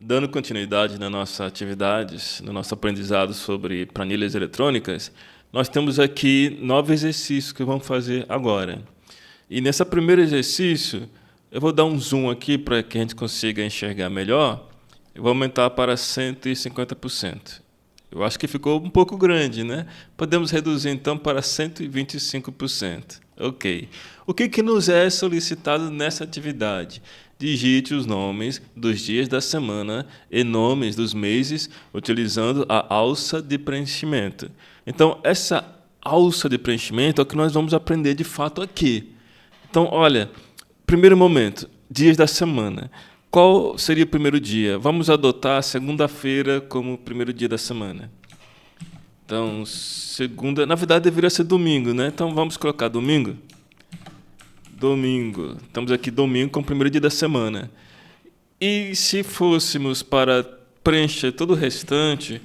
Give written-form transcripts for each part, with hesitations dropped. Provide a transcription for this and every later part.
Dando continuidade nas nossas atividades, no nosso aprendizado sobre planilhas eletrônicas, nós temos aqui 9 exercícios que vamos fazer agora. E nesse primeiro exercício, eu vou dar um zoom aqui para que a gente consiga enxergar melhor. Eu vou aumentar para 150%. Eu acho que ficou um pouco grande, né? Podemos reduzir então para 125%. Ok. O que nos é solicitado nessa atividade? Digite os nomes dos dias da semana e nomes dos meses utilizando a alça de preenchimento. Então, essa alça de preenchimento é o que nós vamos aprender de fato aqui. Então, olha, primeiro momento, dias da semana. Qual seria o primeiro dia? Vamos adotar a segunda-feira como o primeiro dia da semana. Então, segunda, na verdade deveria ser domingo, né? Então vamos colocar domingo. Domingo. Estamos aqui domingo como o primeiro dia da semana. E se fôssemos para preencher todo o restante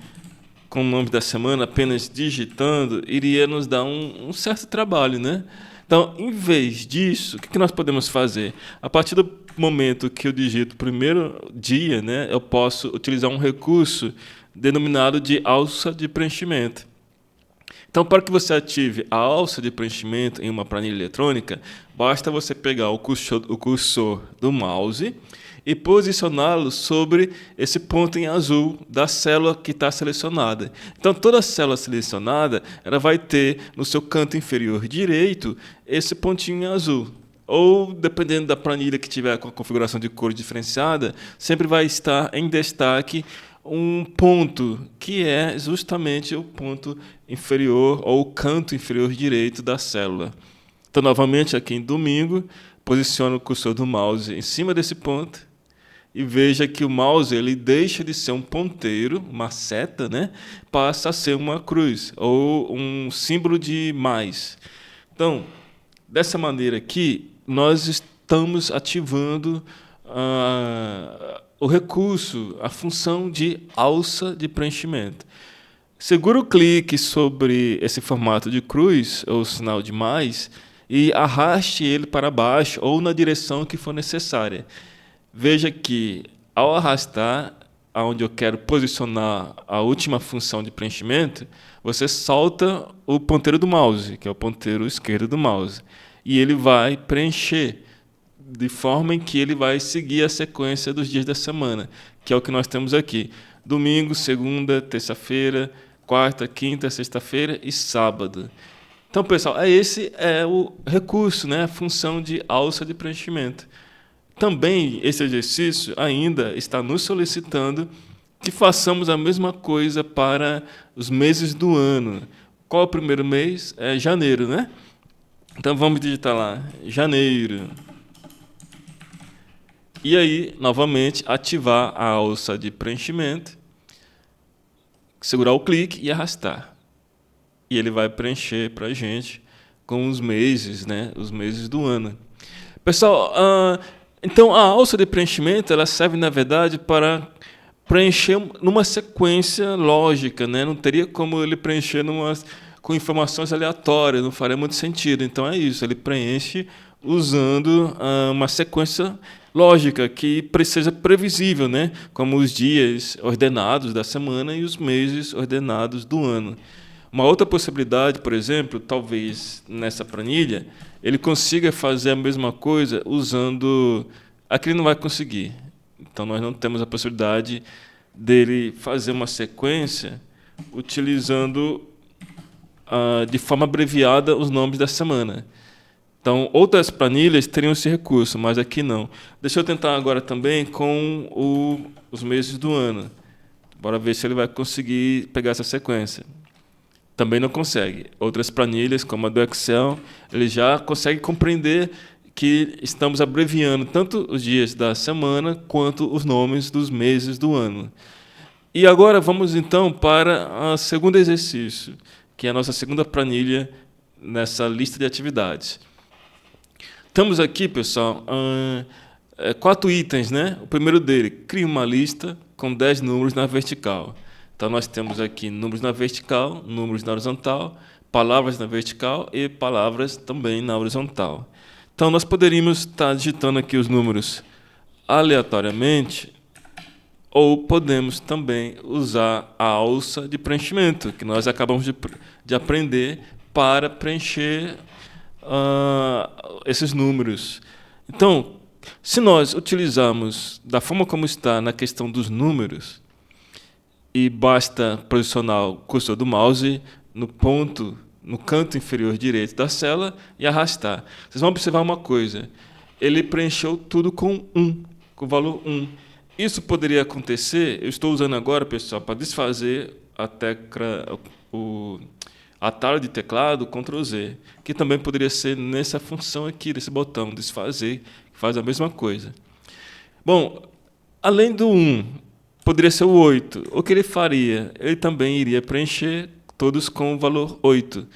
com o nome da semana, apenas digitando, iria nos dar um certo trabalho, né? Então, em vez disso, o que nós podemos fazer? A partir do momento que eu digito o primeiro dia, né, eu posso utilizar um recurso denominado de alça de preenchimento. Então, para que você ative a alça de preenchimento em uma planilha eletrônica, basta você pegar o cursor do mouse e posicioná-lo sobre esse ponto em azul da célula que está selecionada. Então, toda célula selecionada ela vai ter no seu canto inferior direito esse pontinho em azul. Ou, dependendo da planilha que tiver com a configuração de cor diferenciada, sempre vai estar em destaque um ponto, que é justamente o ponto inferior ou o canto inferior direito da célula. Então, novamente, aqui em domingo, posiciono o cursor do mouse em cima desse ponto e veja que o mouse ele deixa de ser um ponteiro, uma seta, né? Passa a ser uma cruz ou um símbolo de mais. Então, dessa maneira aqui, nós estamos ativando o recurso, a função de alça de preenchimento. Segura o clique sobre esse formato de cruz, ou sinal de mais, e arraste ele para baixo ou na direção que for necessária. Veja que, ao arrastar aonde eu quero posicionar a última função de preenchimento, você solta o ponteiro do mouse, que é o ponteiro esquerdo do mouse, e ele vai preencher de forma em que ele vai seguir a sequência dos dias da semana, que é o que nós temos aqui. Domingo, segunda, terça-feira, quarta, quinta, sexta-feira e sábado. Então, pessoal, esse é o recurso, né? A função de alça de preenchimento. Também, esse exercício ainda está nos solicitando que façamos a mesma coisa para os meses do ano. Qual é o primeiro mês? É janeiro, né? Então, vamos digitar lá, janeiro. E aí, novamente, ativar a alça de preenchimento, segurar o clique e arrastar. E ele vai preencher para a gente com os meses, né? Os meses do ano. Pessoal, então a alça de preenchimento ela serve, na verdade, para preencher numa sequência lógica, né? Não teria como ele preencher com informações aleatórias, não faria muito sentido. Então é isso, ele preenche usando uma sequência lógica que seja previsível, né? Como os dias ordenados da semana e os meses ordenados do ano. Uma outra possibilidade, por exemplo, talvez nessa planilha, ele consiga fazer a mesma coisa usando... Aqui ele não vai conseguir. Então, nós não temos a possibilidade dele fazer uma sequência utilizando de forma abreviada os nomes da semana. Então, outras planilhas teriam esse recurso, mas aqui não. Deixa eu tentar agora também com os meses do ano. Bora ver se ele vai conseguir pegar essa sequência. Também não consegue. Outras planilhas, como a do Excel, ele já consegue compreender que estamos abreviando tanto os dias da semana quanto os nomes dos meses do ano. E agora vamos então para o segundo exercício, que é a nossa segunda planilha nessa lista de atividades. Temos aqui, pessoal, 4 itens, né? O primeiro dele, cria uma lista com 10 números na vertical. Então, nós temos aqui números na vertical, números na horizontal, palavras na vertical e palavras também na horizontal. Então, nós poderíamos estar digitando aqui os números aleatoriamente Ou podemos também usar a alça de preenchimento, que nós acabamos de aprender para preencher esses números. Então, se nós utilizarmos da forma como está na questão dos números, e basta posicionar o cursor do mouse no ponto, no canto inferior direito da célula e arrastar. Vocês vão observar uma coisa, ele preencheu tudo com 1, com o valor 1. Isso poderia acontecer, eu estou usando agora, pessoal, para desfazer a tecla, o atalho de teclado, Ctrl Z, que também poderia ser nessa função aqui, desse botão, desfazer, que faz a mesma coisa. Bom, além do 1, poderia ser o 8. O que ele faria? Ele também iria preencher todos com o valor 8.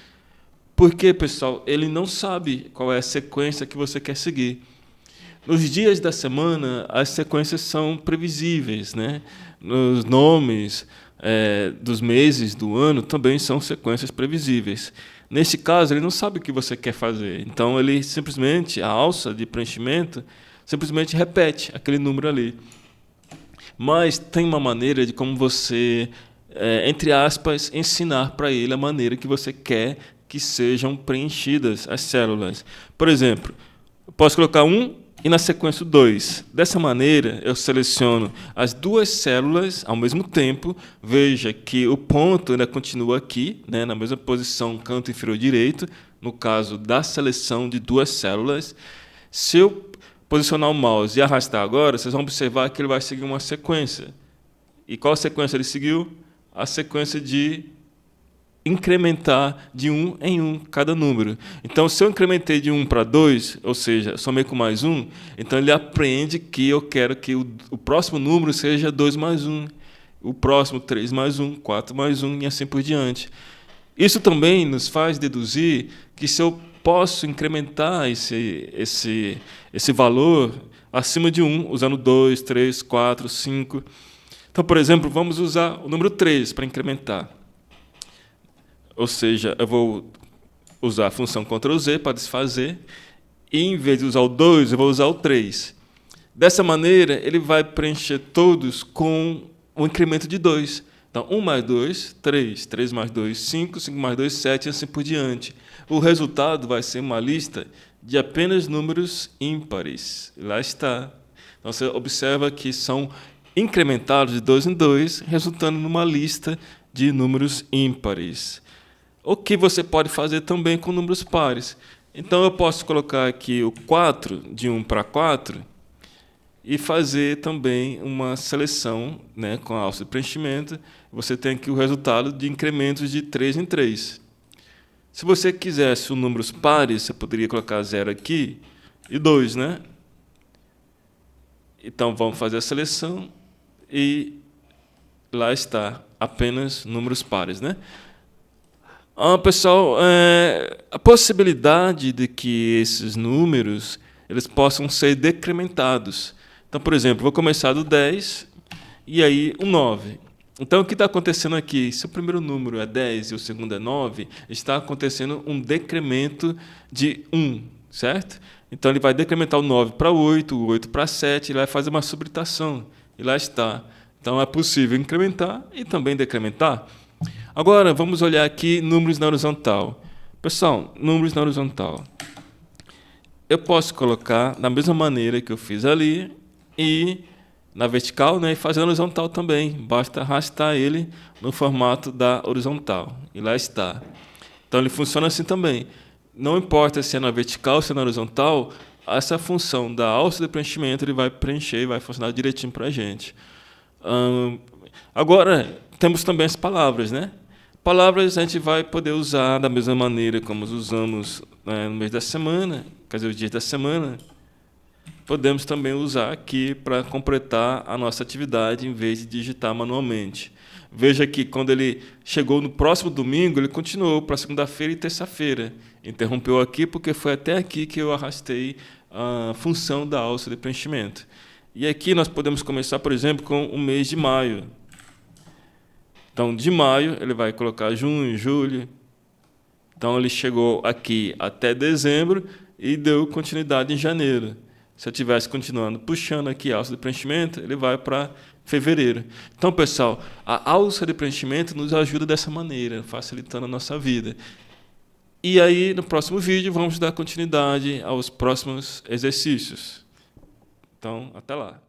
Por quê, pessoal? Ele não sabe qual é a sequência que você quer seguir. Nos dias da semana, as sequências são previsíveis, né? Nos nomes dos meses do ano também são sequências previsíveis. Nesse caso, ele não sabe o que você quer fazer. Então, ele simplesmente, a alça de preenchimento, simplesmente repete aquele número ali. Mas tem uma maneira de como você, entre aspas, ensinar para ele a maneira que você quer que sejam preenchidas as células. Por exemplo, eu posso colocar 1 e na sequência 2. Dessa maneira, eu seleciono as duas células ao mesmo tempo. Veja que o ponto ainda continua aqui, né, na mesma posição, canto inferior direito, no caso da seleção de duas células. Se eu posicionar o mouse e arrastar agora, vocês vão observar que ele vai seguir uma sequência. E qual sequência ele seguiu? A sequência de incrementar de 1 em 1 cada número. Então, se eu incrementei de 1 para 2, ou seja, somei com mais 1, então ele aprende que eu quero que o próximo número seja 2 mais 1, o próximo 3 mais 1, 4 mais 1 e assim por diante. Isso também nos faz deduzir que se eu posso incrementar esse valor acima de 1, usando 2, 3, 4, 5. Então, por exemplo, vamos usar o número 3 para incrementar. Ou seja, eu vou usar a função Ctrl Z para desfazer, e em vez de usar o 2, eu vou usar o 3. Dessa maneira, ele vai preencher todos com um incremento de 2. Então, 1 mais 2, 3. 3 mais 2, 5. 5 mais 2, 7, e assim por diante. O resultado vai ser uma lista de apenas números ímpares. Lá está. Então, você observa que são incrementados de 2 em 2, resultando numa lista de números ímpares. O que você pode fazer também com números pares. Então, eu posso colocar aqui o 4, de 1 para 4, e fazer também uma seleção, né, com a alça de preenchimento. Você tem aqui o resultado de incrementos de 3 em 3. Se você quisesse os números pares, você poderia colocar 0 aqui e 2, né? Então, vamos fazer a seleção e lá está, apenas números pares, né? Pessoal, a possibilidade de que esses números eles possam ser decrementados. Então, por exemplo, vou começar do 10 e aí o 9. Então, o que está acontecendo aqui? Se o primeiro número é 10 e o segundo é 9, está acontecendo um decremento de 1, certo? Então, ele vai decrementar o 9 para 8, o 8 para 7, ele vai fazer uma subtração, e lá está. Então, é possível incrementar e também decrementar. Agora, vamos olhar aqui números na horizontal. Pessoal, números na horizontal. Eu posso colocar da mesma maneira que eu fiz ali e na vertical, né, e fazer na horizontal também. Basta arrastar ele no formato da horizontal. E lá está. Então, ele funciona assim também. Não importa se é na vertical ou se é na horizontal, essa função da alça de preenchimento ele vai preencher e vai funcionar direitinho para a gente. Agora, temos também as palavras, né? Palavras a gente vai poder usar da mesma maneira como usamos, né, no mês da semana, quer dizer, os dias da semana. Podemos também usar aqui para completar a nossa atividade em vez de digitar manualmente. Veja que quando ele chegou no próximo domingo, ele continuou para segunda-feira e terça-feira. Interrompeu aqui porque foi até aqui que eu arrastei a função da alça de preenchimento. E aqui nós podemos começar, por exemplo, com o mês de maio. Então, de maio, ele vai colocar junho, julho. Então, ele chegou aqui até dezembro e deu continuidade em janeiro. Se eu estivesse continuando puxando aqui a alça de preenchimento, ele vai para fevereiro. Então, pessoal, a alça de preenchimento nos ajuda dessa maneira, facilitando a nossa vida. E aí, no próximo vídeo, vamos dar continuidade aos próximos exercícios. Então, até lá.